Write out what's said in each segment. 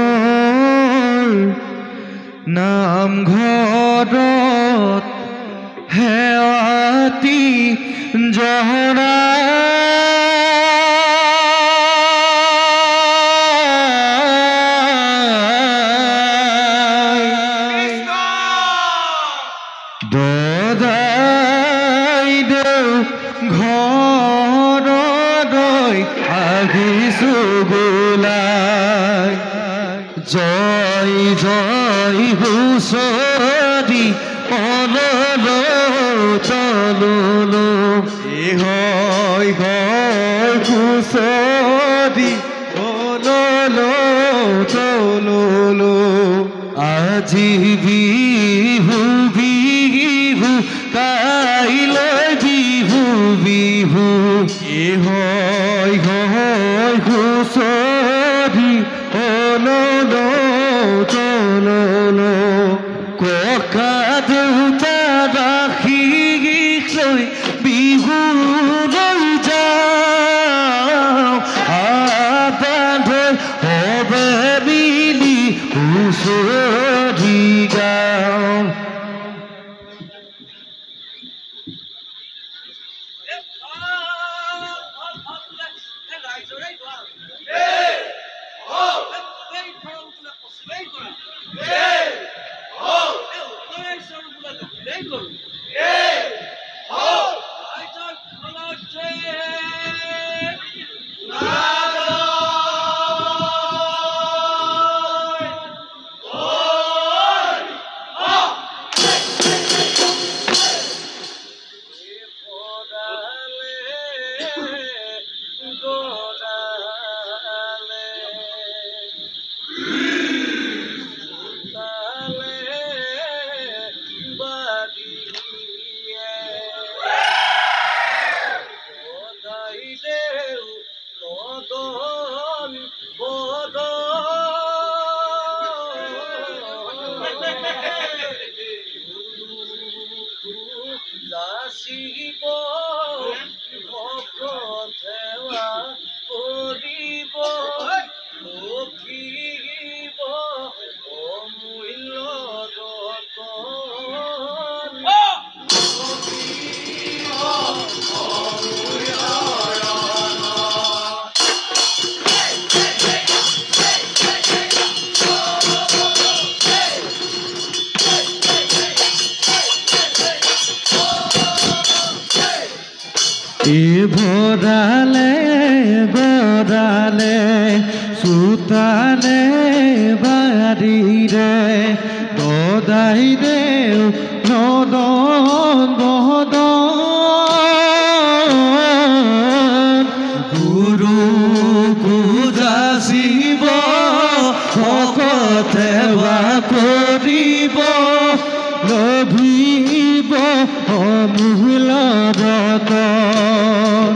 গায়বৰ নামঘৰত হেৱাতি জহৰা দদাইদেউ ঘৰলৈ আহিছোঁ গোলাই জয় জয় হুঁচৰি অললো তললো হয় হয় হুঁচৰি অললো তললো আজি বিহু বিহু কাইলৈ বিহু বিহু হয় হয় হুঁচৰি অললো তললো ককা দেউতা ৰাখি লৈ বিহুলৈ যাওঁ আবান্ধৈ সবে মিলি হুঁচৰি গাওঁ। ভৰালে গড়ালে চোতালে বাড়িৰে দদাই দেউ নদন বদন গুৰু পূজাচিব ভকতেৱা কৰিব লভিব অমূল্য ৰতন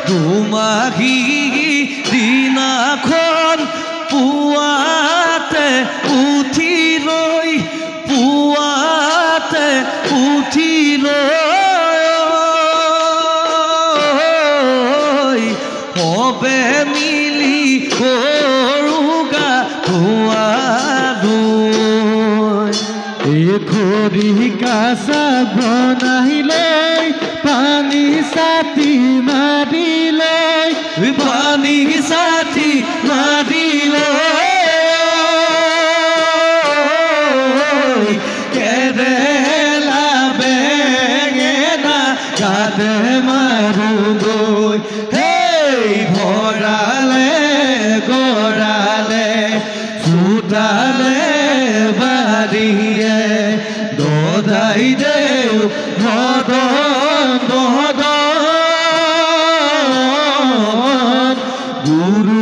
দুমাহী দিনাখন পুৱাতে উঠি লৈ সবে মিলি গৰুগা ধোৱালৈ এখৰি কাছা বনাই লৈ পানী চাটি মাৰিলৈ কেৰেলা বেঙেনা গাতে মাৰোগৈ ভৰালে গড়ালে চোতালে বাৰীয়ে দদাই দেউ মদন বদন গুৰু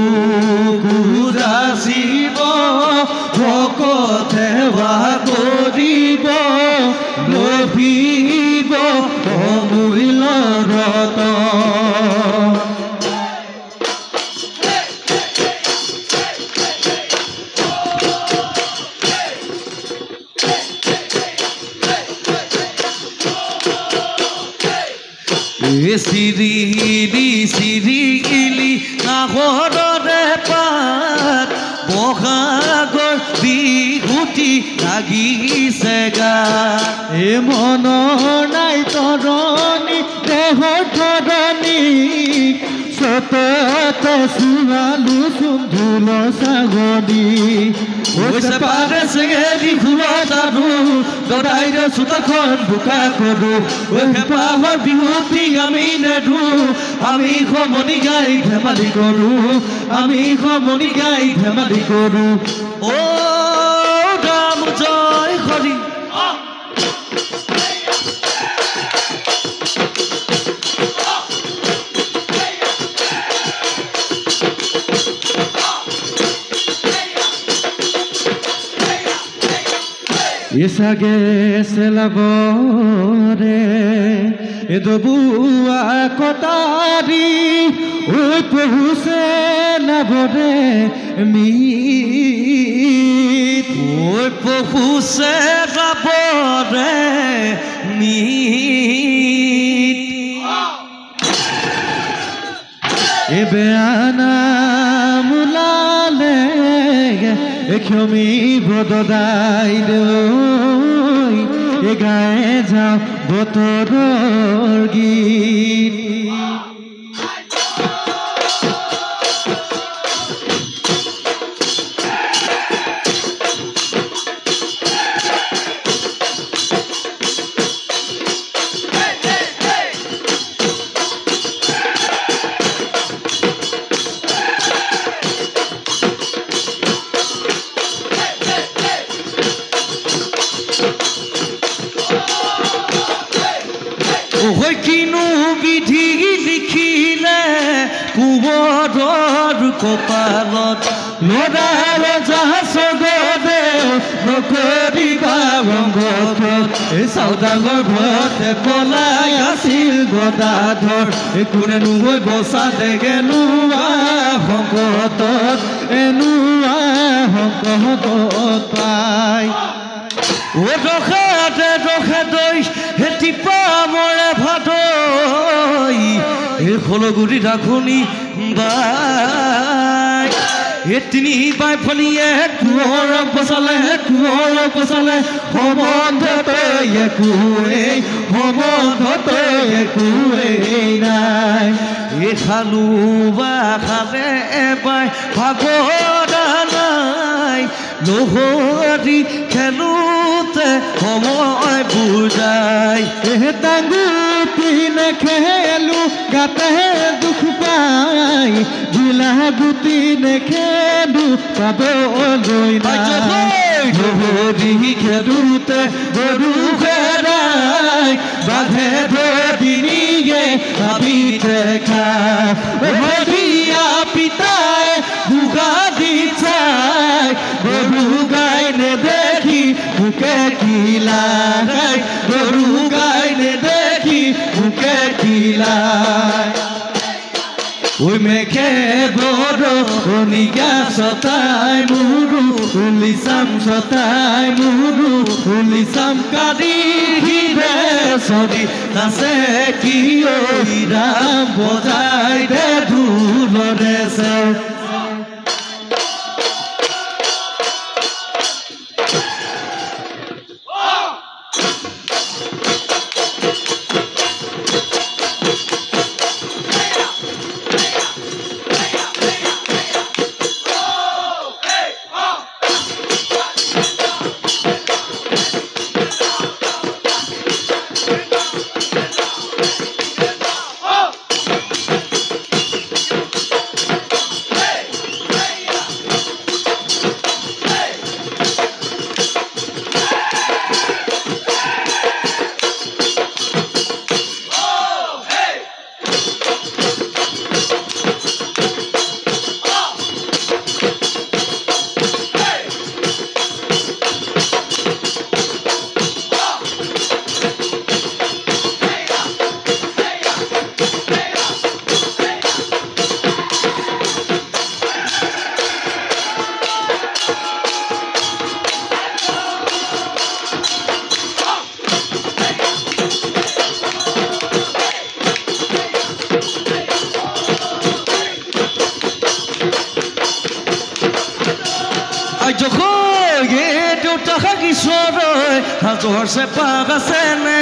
চিৰিলি চিৰিলি নাহৰৰে পাত বহাগৰ বিহুটি লাগিছে গাত মনৰ নাই তৰণি দেহৰ ধৰণি সতত চোৱালো চুন্ধুল ছাগলী হৈছে পাৰে চেঙেলি ফুলত আৰু গদাইৰে চোতাখন বোকা কৰোঁ পাহৰ বিহুটি আমি নেদো আমি সমনি গাই ধেমালি কৰোঁ আমি সমনি গাই ধেমালি কৰোঁ অ ৰাম জয় Hari Isage selabore edobua kotari oi pohuse labore mit oi pohuse labore mit ebeana mulale ক্ষমি বদদাই দৈ গাই যাওঁ বতৰৰ গীত কিনো বিধি লিখিলে কোঁৱৰৰ কপালত লৰাৰ জাহাজগতে নকৰিবা ৰংগত চাউদাঙৰ ঘৰতে পলাই আছিল গদাধৰ কোনে নোহৈ বচা দেগেনোৱা সংকটত এনোৱা সংকটত পাই ৰখাতে ৰখাদৈ হেতি পামৰে ভাদৈ হলগুৰি ৰাখনি বাই তিনি বাই ফলিয়ে কোঁৱৰক বচালে সম্বন্ধত একোৱেই নাই খালো বা খালে এবাই ভাগৰা নাই নহৰি খেলোতে সময় বুজাই টাঙুতি নেখেলো গাতে দুখ পাই জিলা গুটি নেখেলো পাবলৈ নহৰি খেলোতে গৰু হেৰাই বাঘে ধৰিয়ে ভাবিতে খাই পিতাই বুগা দি চাই গৰু গাই নেদেখি ভোকে কিলাই গৰু গাই নেদেখি ভোকে কিলাই ওই মেঘে বৰণীয়া ছটাই মুৰু উলিচাম ছটাই মুৰু উলিচাম কালি হিৰে চৰি নাচে কি ৰাম বজাই দে ঢোলৰে চেৰ ঈশ্বৰই সাজৰ চেপা বাচেনে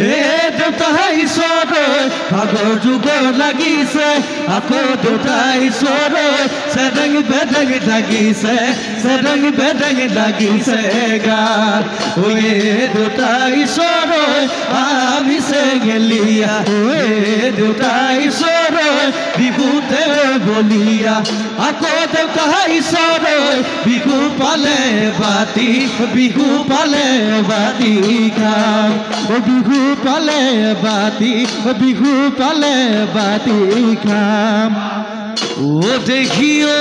এ দেউতা ঈশ্বৰই ভাগৰ যুগৰ লাগিছে আকৌ দেউতা ঈশ্বৰই চেৰেঙি বেৰেঙি লাগিছে চেৰেঙি বেৰেঙি লাগিছে গান ঐ দেউতা ঈশ্বৰই আমি চেঙেলীয়া ঐ দেউতা ঈশ্বৰই বিহুতে বলিয়া আকৌ দেউতা ঈশ্বৰই বিহু পালে বাতি বিহু পালে বাতি খাম বিহু পালে বাতি বিহু পালে বাতি খাম ও দেখিও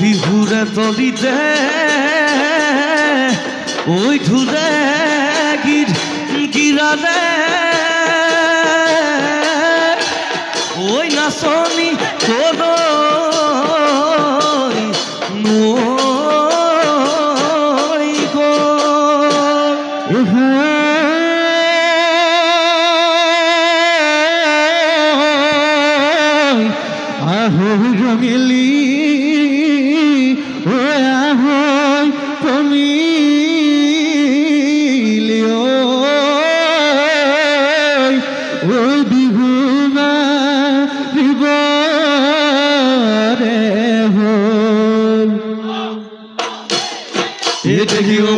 বিহুৰে তলিতে ঐ ধুলে গীত গিৰালে ঐ নাচনি কলৈ নৈ গ'ল আহৈ ৰঙিলি আহৈ পমিলি ঐ বিহু মাৰিবৰে হ'ল দেখিও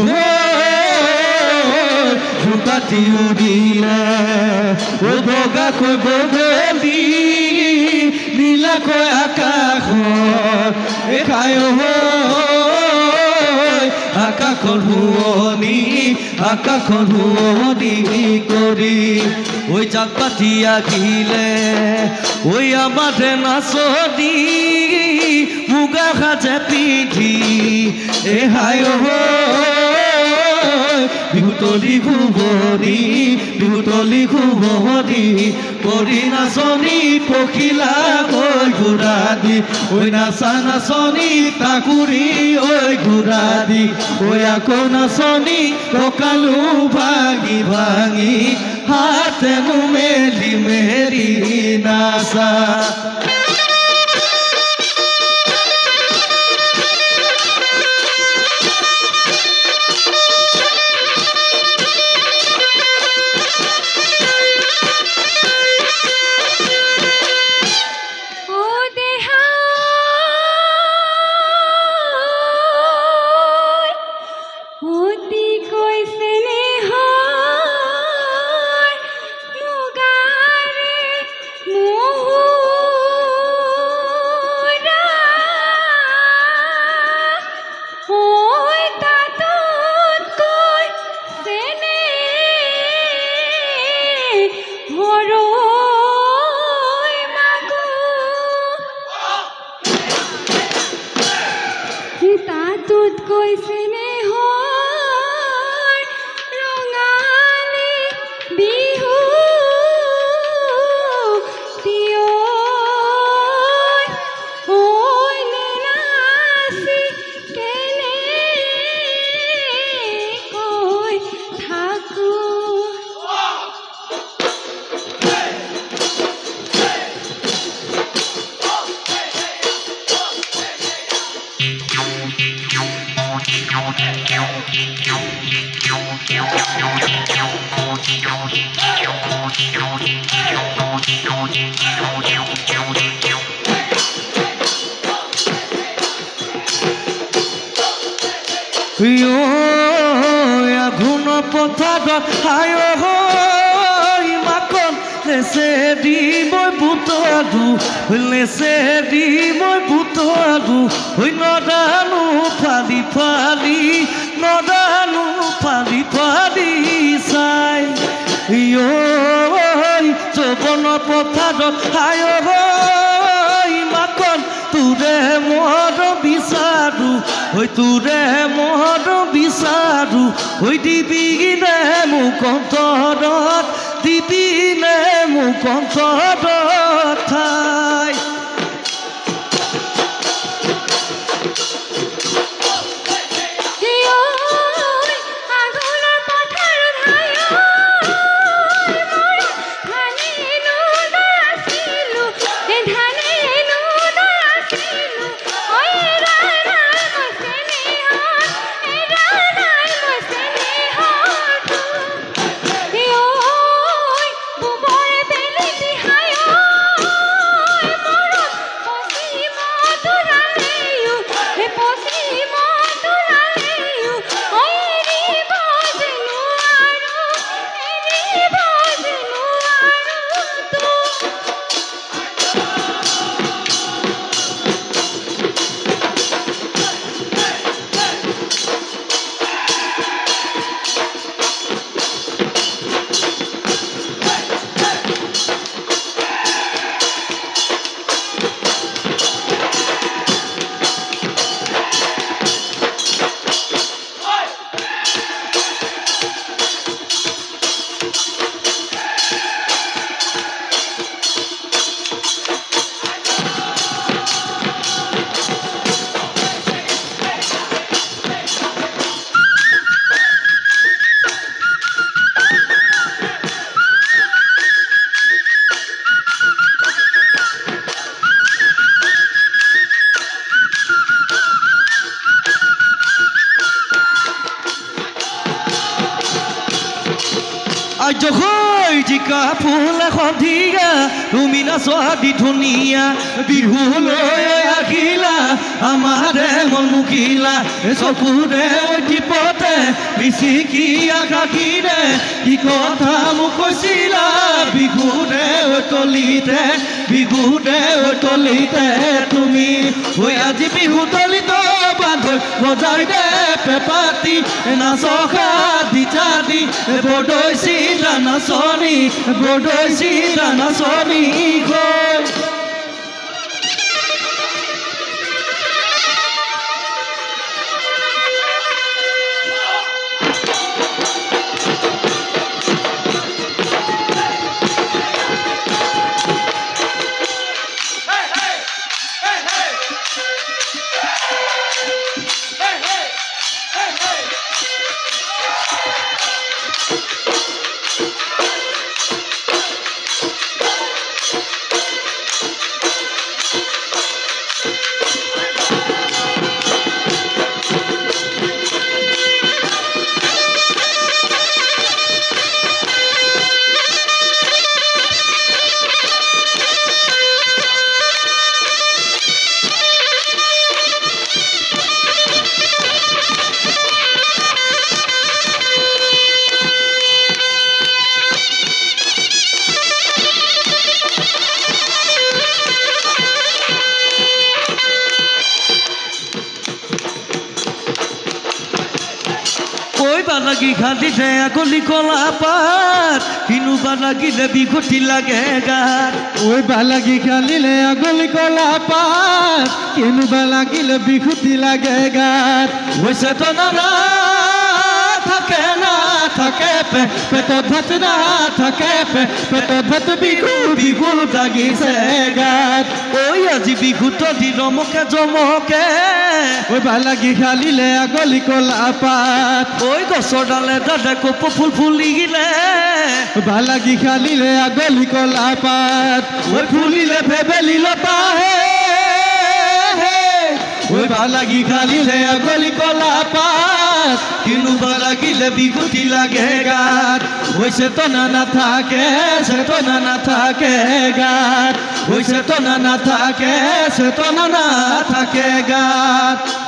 জোকাতি উৰিলে ও বগাকৈ বগলী নীলাকৈ আকাশত এখাই আকাশৰ শুৱনি কৰি ঐ জাক পাতি আহিলে ঐ আমাৰে নাচনি মুগা সাজে পিন্ধি এহাই বিহুতলি শুৱনি কৰি নাচনি পখিলা ঐ ঘোঁৰা দি ঐ নাচা নাচনি তাকুৰি ঐ ঘোঁৰা দি ঐ আকৌ নাচনি কঁকালো ভাঙি ভাঙি হাতেনো মেলি মেলি নাচা আঘোণ পথাৰত মাকন লেছে দি মই বুটৰো লেছে দি মই বুটৰো নদানো ফালি ফালি নদানো ফালি ফালি চাই যৌৱন পথাৰত মাকন তোৰে মদ বিচাৰো তোৰে মদ বিচাৰো দিবি নে মোক অন্তৰত দিবি নে মোক অন্তৰত ঠাই ধানে ঐ জিকা ফুল সন্ধিয়া তুমি নাচি ধুনীয়া বিহুলৈ আহিলা আমাৰে মন মুখিলা চকুৰে টিপতে মিচিকি আকাশীৰে কি কথা মোক কৈছিলা বিহুৰে তলিতে তুমি ঐ আজি বিহু তলিত বান্ধৈ বজাই দে পেপাতি নাচখা দিচাদি বৰদৈচি নাচনী গৈ লাগি খান্দিছে আগলি কলা পাত কিনুবা লাগিলে বিঘটি লাগে গাত ঐ বালাগি খালিলে আগলি কলা পাত কিনুবা লাগিলে বিঘটি লাগে গাত হৈছে তো নানা থাকে পেটত ভাত নাথাকে পেটত ভাত বিহু লাগিছে গাত ঐ আজি বিহুত দি ৰমকে জমকে ঐ বালাগি খালিলে আগলি কলা পাত ঐ গছৰ ডালে ডালে কপ ফুল ফুলিলে বালাগি খালিলে আগলি কলা পাত ঐ ফুলিলে ভেবেলি লতাহে ঐ বালাগি খালিলে আগলি কলা পাত কিনুবা লাগিলে বিঘটি লাগে গাত ঐ চেতনা নাথাকে গাত ঐ চেতনা নাথাকে গাত